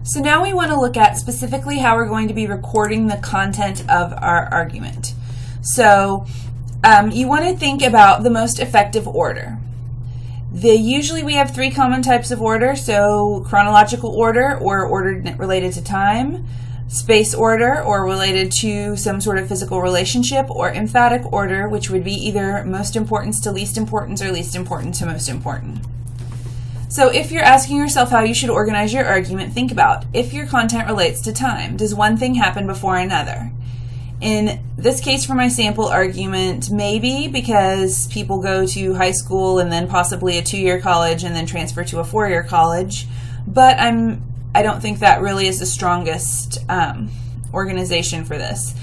So now we want to look at specifically how we're going to be recording the content of our argument. So you want to think about the most effective order. Usually we have three common types of order, so chronological order, or order related to time, space order, or related to some sort of physical relationship, or emphatic order, which would be either most importance to least importance or least important to most important. So if you're asking yourself how you should organize your argument, think about if your content relates to time. Does one thing happen before another? In this case, for my sample argument, maybe, because people go to high school and then possibly a 2-year college and then transfer to a 4-year college, but I don't think that really is the strongest organization for this.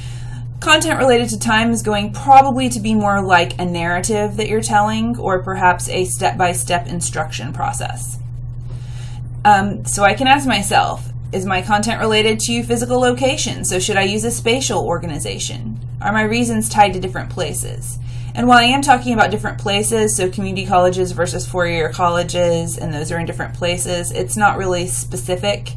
Content related to time is going probably to be more like a narrative that you're telling, or perhaps a step-by-step instruction process. So I can ask myself, is my content related to physical location? So should I use a spatial organization? Are my reasons tied to different places? And while I am talking about different places, so community colleges versus 4-year colleges, and those are in different places, it's not really specific.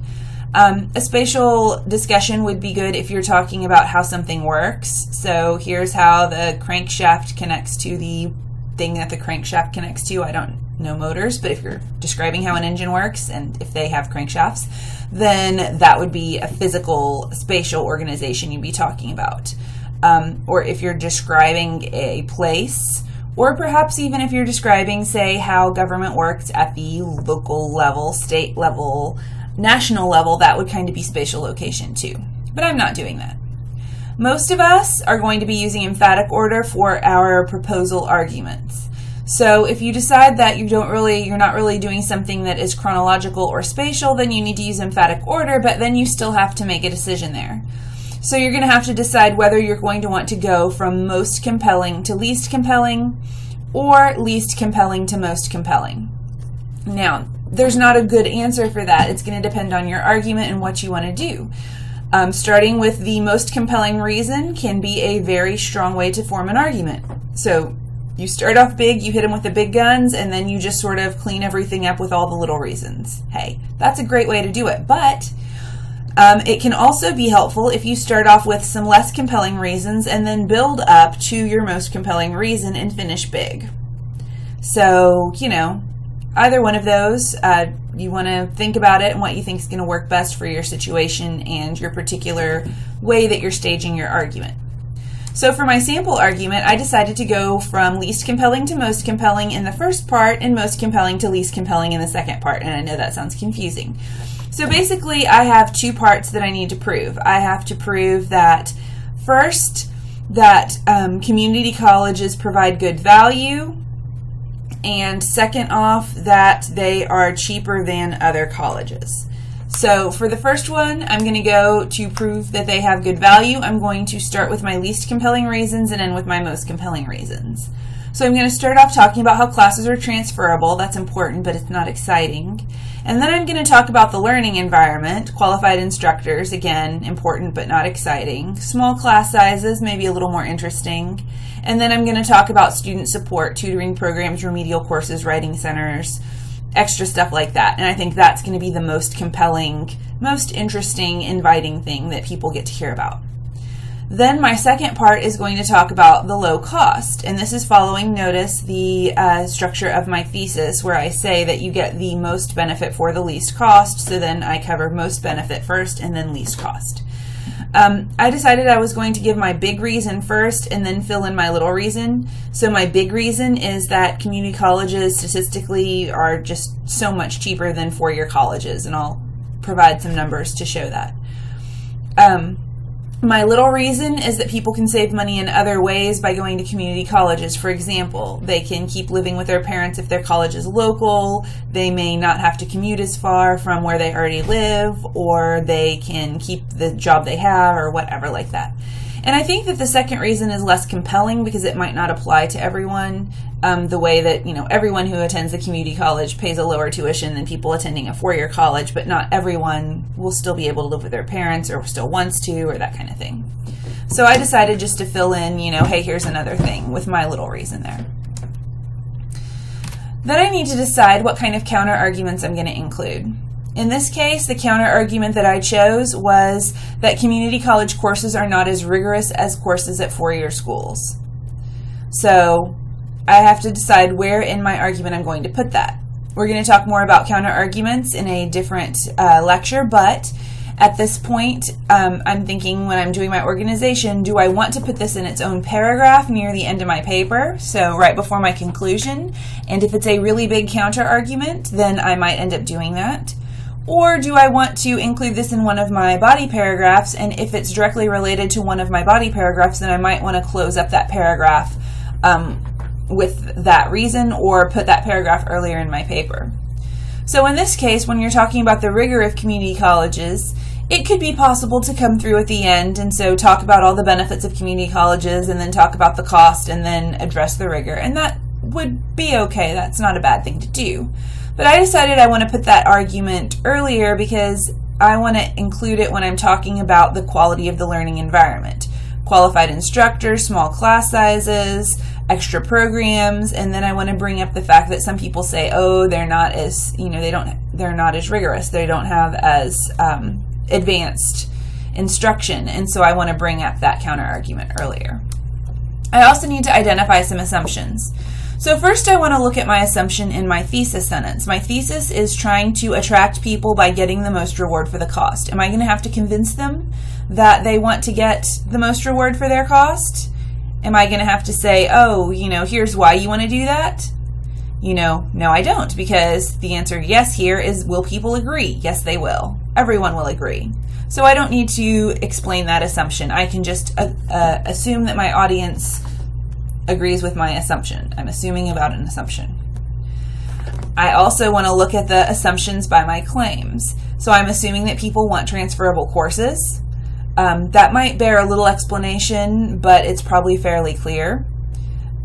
A spatial discussion would be good if you're talking about how something works. So here's how the crankshaft connects to the thing that the crankshaft connects to. I don't know motors, but if you're describing how an engine works and if they have crankshafts, then that would be a physical spatial organization you'd be talking about. Or if you're describing a place, or perhaps even if you're describing, say, how government works at the local level, state level, national level, that would kind of be spatial location too. But I'm not doing that. Most of us are going to be using emphatic order for our proposal arguments. So if you decide that you're not really doing something that is chronological or spatial, then you need to use emphatic order, but then you still have to make a decision there. So you're going to have to decide whether you're going to want to go from most compelling to least compelling, or least compelling to most compelling. Now, there's not a good answer for that. It's going to depend on your argument and what you want to do. Starting with the most compelling reason can be a very strong way to form an argument. So you start off big, you hit them with the big guns, and then you just sort of clean everything up with all the little reasons. Hey, that's a great way to do it. But it can also be helpful if you start off with some less compelling reasons and then build up to your most compelling reason and finish big. So, either one of those, you want to think about it and what you think is going to work best for your situation and your particular way that you're staging your argument. So for my sample argument, I decided to go from least compelling to most compelling in the first part and most compelling to least compelling in the second part. And I know that sounds confusing. So basically, I have two parts that I need to prove. I have to prove that, first, that community colleges provide good value, and second off, that they are cheaper than other colleges. So for the first one, I'm going to go to prove that they have good value. I'm going to start with my least compelling reasons and end with my most compelling reasons. So I'm going to start off talking about how classes are transferable. That's important, but it's not exciting. And then I'm going to talk about the learning environment, qualified instructors, again, important but not exciting. Small class sizes, maybe a little more interesting. And then I'm going to talk about student support, tutoring programs, remedial courses, writing centers, extra stuff like that. And I think that's going to be the most compelling, most interesting, inviting thing that people get to hear about. Then my second part is going to talk about the low cost. And this is following, notice, the structure of my thesis, where I say that you get the most benefit for the least cost. So then I cover most benefit first and then least cost. I decided I was going to give my big reason first and then fill in my little reason. So my big reason is that community colleges statistically are just so much cheaper than 4-year colleges, and I'll provide some numbers to show that. My little reason is that people can save money in other ways by going to community colleges. For example, they can keep living with their parents if their college is local. They may not have to commute as far from where they already live, or they can keep the job they have, or whatever like that. And I think that the second reason is less compelling because it might not apply to everyone. The way that, everyone who attends a community college pays a lower tuition than people attending a 4-year college, but not everyone will still be able to live with their parents or still wants to, or that kind of thing. So I decided just to fill in, hey, here's another thing with my little reason there. Then I need to decide what kind of counter arguments I'm going to include. in this case, the counter argument that I chose was that community college courses are not as rigorous as courses at four-year schools. So I have to decide where in my argument I'm going to put that. We're going to talk more about counter arguments in a different lecture, but at this point, I'm thinking when I'm doing my organization, do I want to put this in its own paragraph near the end of my paper, so right before my conclusion? And if it's a really big counter argument, then I might end up doing that. Or do I want to include this in one of my body paragraphs, and if it's directly related to one of my body paragraphs, then I might want to close up that paragraph with that reason, or put that paragraph earlier in my paper. So in this case, when you're talking about the rigor of community colleges, it could be possible to come through at the end and so talk about all the benefits of community colleges and then talk about the cost and then address the rigor. And that would be okay. That's not a bad thing to do. But I decided I want to put that argument earlier because I want to include it when I'm talking about the quality of the learning environment. Qualified instructors, small class sizes, extra programs, and then I want to bring up the fact that some people say, oh, they're not as, they're not as rigorous. They don't have as advanced instruction, and so I want to bring up that counter argument earlier. I also need to identify some assumptions. So first I want to look at my assumption in my thesis sentence. My thesis is trying to attract people by getting the most reward for the cost. Am I going to have to convince them that they want to get the most reward for their cost? Am I going to have to say, oh, here's why you want to do that? No, I don't, because the answer yes here is, will people agree? Yes, they will. Everyone will agree. So I don't need to explain that assumption. I can just assume that my audience agrees with my assumption. I'm assuming about an assumption. I also want to look at the assumptions by my claims. So I'm assuming that people want transferable courses. That might bear a little explanation, but it's probably fairly clear.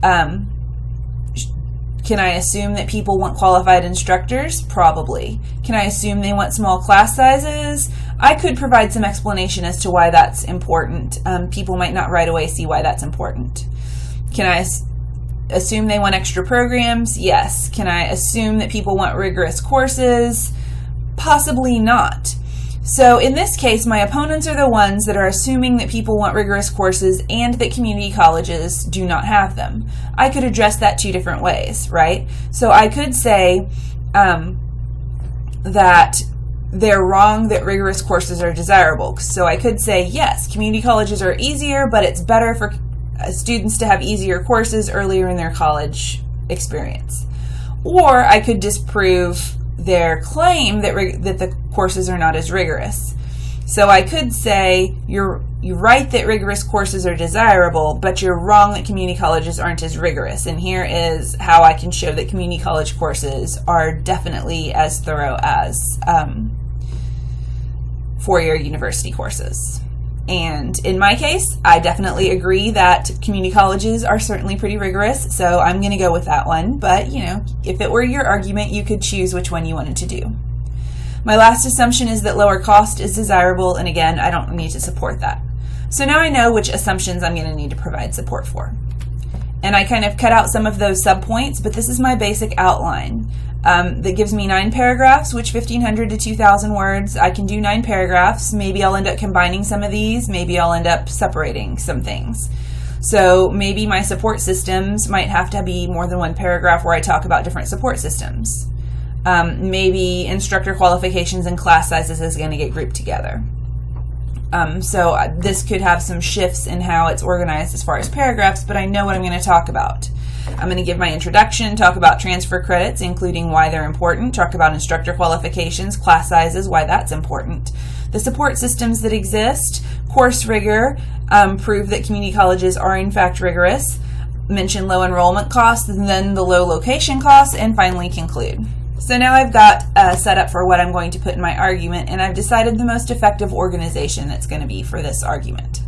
Can I assume that people want qualified instructors? Probably. Can I assume they want small class sizes? I could provide some explanation as to why that's important. People might not right away see why that's important. Can I assume they want extra programs? Yes. Can I assume that people want rigorous courses? Possibly not. So in this case, my opponents are the ones that are assuming that people want rigorous courses and that community colleges do not have them. I could address that two different ways, right? So I could say that they're wrong that rigorous courses are desirable. So I could say, yes, community colleges are easier, but it's better for students to have easier courses earlier in their college experience. Or I could disprove their claim that the courses are not as rigorous. So I could say, you're right that rigorous courses are desirable, but you're wrong that community colleges aren't as rigorous. And here is how I can show that community college courses are definitely as thorough as four-year university courses. And in my case, I definitely agree that community colleges are certainly pretty rigorous, so I'm going to go with that one. But, if it were your argument, you could choose which one you wanted to do. My last assumption is that lower cost is desirable, and again, I don't need to support that. So now I know which assumptions I'm going to need to provide support for. And I kind of cut out some of those subpoints, but this is my basic outline. That gives me 9 paragraphs, which 1,500 to 2,000 words. I can do 9 paragraphs. Maybe I'll end up combining some of these. Maybe I'll end up separating some things. So maybe my support systems might have to be more than 1 paragraph where I talk about different support systems. Maybe instructor qualifications and class sizes is going to get grouped together. So this could have some shifts in how it's organized as far as paragraphs, but I know what I'm going to talk about. I'm going to give my introduction, talk about transfer credits, including why they're important, talk about instructor qualifications, class sizes, why that's important. The support systems that exist, course rigor, prove that community colleges are in fact rigorous, mention low enrollment costs, and then the low location costs, and finally conclude. So now I've got a setup for what I'm going to put in my argument, and I've decided the most effective organization that's going to be for this argument.